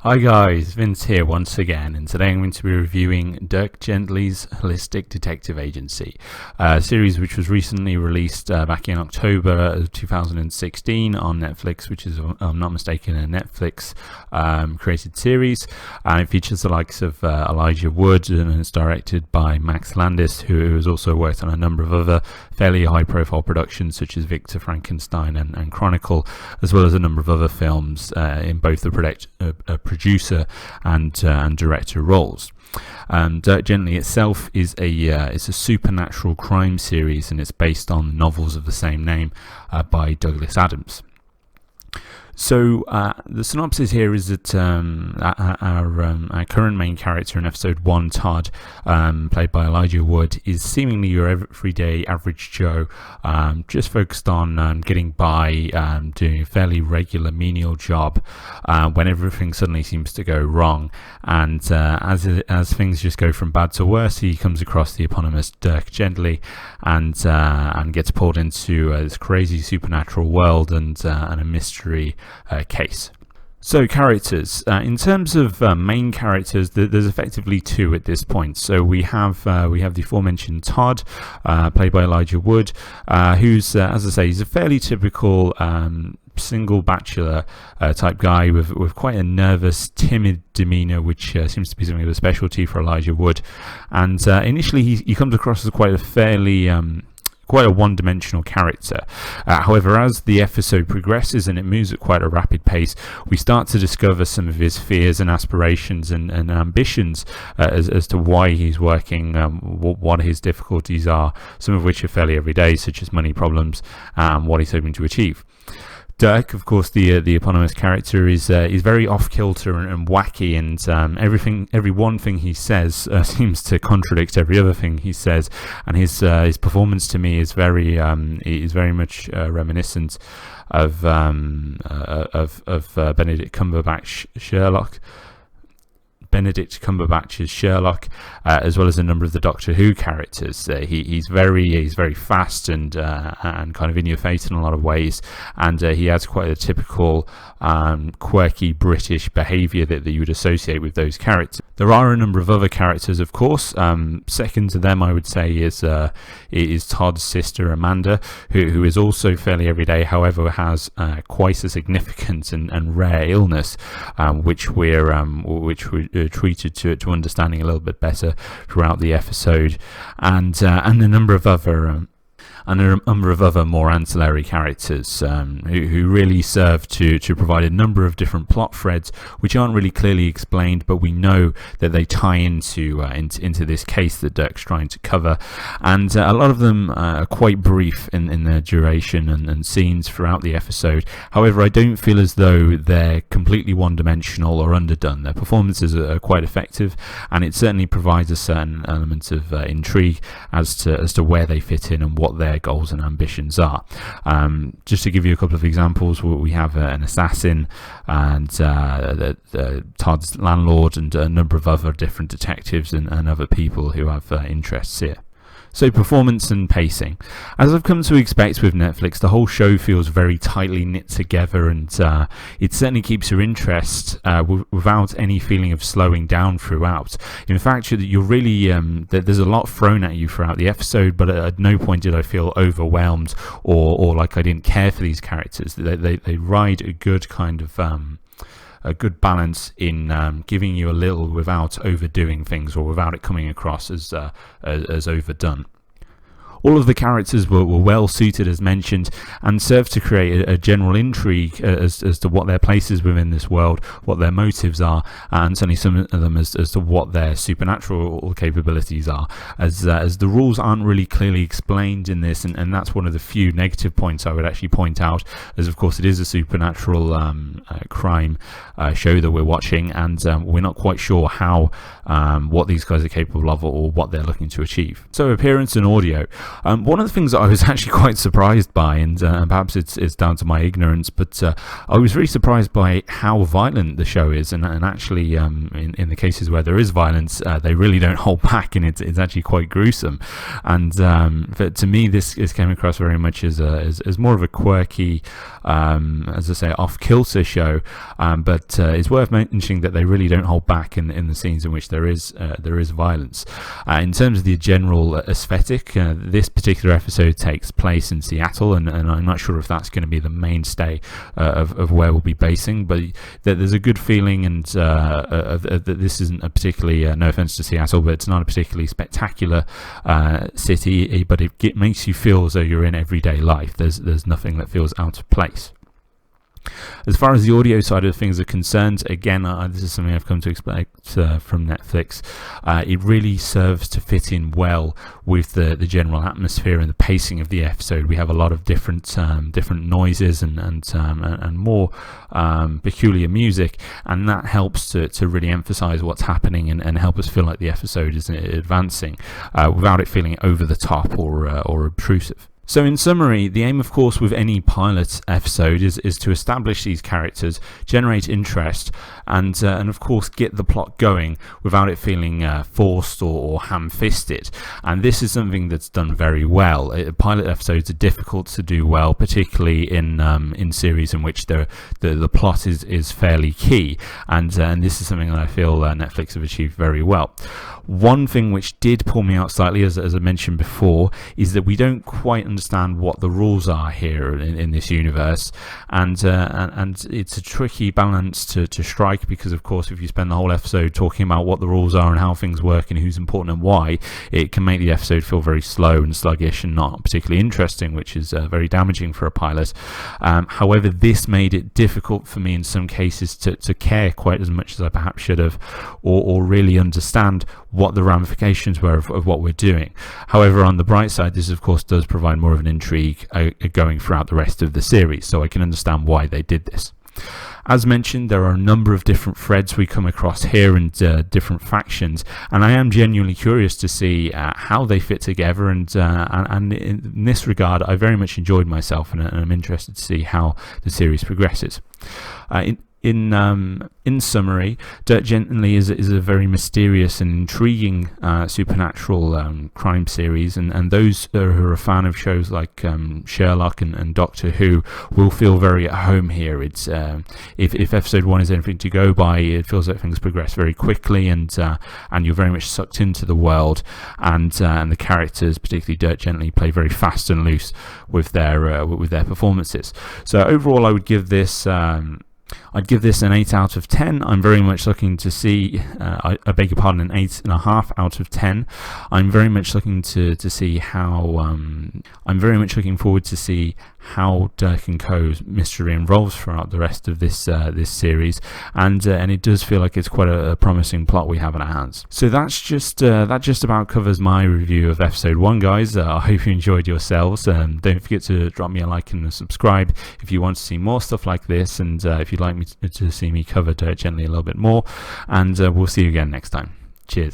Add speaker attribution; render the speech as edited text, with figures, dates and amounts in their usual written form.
Speaker 1: Hi guys, Vince here once again, and today I'm going to be reviewing Dirk Gently's Holistic Detective Agency, a series which was recently released back in October of 2016 on Netflix, which is, if I'm not mistaken, a Netflix created series, and it features the likes of Elijah Wood, and it's directed by Max Landis, who has also worked on a number of other fairly high-profile productions such as Victor Frankenstein and Chronicle, as well as a number of other films in both the producer and director roles. Dirk Gently itself is a supernatural crime series, and it's based on novels of the same name by Douglas Adams. So the synopsis here is that our current main character in episode 1, Todd, played by Elijah Wood, is seemingly your everyday average Joe, just focused on getting by, doing a fairly regular menial job, when everything suddenly seems to go wrong. And as things just go from bad to worse, he comes across the eponymous Dirk Gently and gets pulled into this crazy supernatural world and a mystery case. So characters, in terms of main characters, there's effectively two at this point. So we have the aforementioned Todd, played by Elijah Wood, who's, as I say, he's a fairly typical single bachelor type guy with quite a nervous, timid demeanor, which seems to be something of a specialty for Elijah Wood. And initially, he comes across as quite a one-dimensional character. However, as the episode progresses and it moves at quite a rapid pace, we start to discover some of his fears and aspirations and ambitions as to why he's working, what his difficulties are, some of which are fairly everyday, such as money problems, what he's hoping to achieve. Dirk, of course, the eponymous character, is very off-kilter and wacky, and every one thing he says seems to contradict every other thing he says. And his performance to me is very much reminiscent of Benedict Cumberbatch's Sherlock, as well as a number of the Doctor Who characters. He's very fast and kind of in your face in a lot of ways, and he has quite a typical quirky British behaviour that you would associate with those characters. There are a number of other characters, of course. Second to them, I would say, is Todd's sister Amanda, who is also fairly everyday, however has quite a significant and rare illness, which we're treated to understanding a little bit better throughout the episode, and a number of other more ancillary characters who really serve to provide a number of different plot threads which aren't really clearly explained, but we know that they tie into this case that Dirk's trying to cover, and a lot of them are quite brief in their duration and scenes throughout the episode. However, I don't feel as though they're completely one-dimensional or underdone. Their performances are quite effective, and it certainly provides a certain element of intrigue as to where they fit in and what their goals and ambitions are. Just to give you a couple of examples, we have an assassin and Todd's landlord and a number of other different detectives and other people who have interests here. So performance and pacing. As I've come to expect with Netflix, the whole show feels very tightly knit together, and it certainly keeps your interest without any feeling of slowing down throughout. In fact, you're really there's a lot thrown at you throughout the episode, but at no point did I feel overwhelmed or like I didn't care for these characters. They ride a good kind of a good balance in giving you a little without overdoing things or without it coming across as overdone. All of the characters were well suited, as mentioned, and served to create a general intrigue as to what their places within this world, what their motives are, and certainly some of them as to what their supernatural capabilities are, as the rules aren't really clearly explained in this, and that's one of the few negative points I would actually point out, as of course it is a supernatural crime show that we're watching, and we're not quite sure how what these guys are capable of or what they're looking to achieve. So appearance and audio. One of the things that I was actually quite surprised by, and perhaps it's down to my ignorance, but I was really surprised by how violent the show is, and actually in the cases where there is violence, they really don't hold back, and it's actually quite gruesome. And to me, this came across very much as more of a quirky, as I say, off-kilter show, but it's worth mentioning that they really don't hold back in the scenes in which there is violence. In terms of the general aesthetic, this particular episode takes place in Seattle, and I'm not sure if that's going to be the mainstay of where we'll be basing, but there's a good feeling, and that this isn't a particularly, no offense to Seattle, but it's not a particularly spectacular city, but it makes you feel as though you're in everyday life. There's nothing that feels out of place. As far as the audio side of things are concerned, again, this is something I've come to expect from Netflix. It really serves to fit in well with the general atmosphere and the pacing of the episode. We have a lot of different noises and more peculiar music, and that helps to really emphasize what's happening and help us feel like the episode is advancing without it feeling over the top or obtrusive. So in summary, the aim, of course, with any pilot episode is to establish these characters, generate interest, and of course get the plot going without it feeling forced or ham-fisted. And this is something that's done very well. Pilot episodes are difficult to do well, particularly in series in which the plot is fairly key, and this is something that I feel Netflix have achieved very well. One thing which did pull me out slightly, as I mentioned before, is that we don't quite understand what the rules are here in this universe, and it's a tricky balance to strike, because of course if you spend the whole episode talking about what the rules are and how things work and who's important and why, it can make the episode feel very slow and sluggish and not particularly interesting, which is very damaging for a pilot. However, this made it difficult for me in some cases to care quite as much as I perhaps should have, or really understand what the ramifications were of what we're doing. However, on the bright side, this of course does provide more of an intrigue going throughout the rest of the series, so I can understand why they did this. As mentioned, there are a number of different threads we come across here and different factions, and I am genuinely curious to see how they fit together, and in this regard I very much enjoyed myself, and I'm interested to see how the series progresses. In summary, Dirk Gently is a very mysterious and intriguing supernatural crime series, and those who are a fan of shows like Sherlock and Doctor Who will feel very at home here. It's if episode 1 is anything to go by, it feels like things progress very quickly, and you're very much sucked into the world, and the characters, particularly Dirk Gently, play very fast and loose with their performances. So overall, I would give this. I'd give this an 8 out of 10. I'm very much looking to see, I beg your pardon, an 8.5 out of 10. I'm very much looking to see how, I'm very much looking forward to see how Dirk & Co.'s mystery unfolds throughout the rest of this series, and it does feel like it's quite a promising plot we have in our hands. So that just about covers my review of episode 1, guys. I hope you enjoyed yourselves. Don't forget to drop me a like and a subscribe if you want to see more stuff like this, and if you'd like me to see me cover Dirk Gently a little bit more, and we'll see you again next time. Cheers.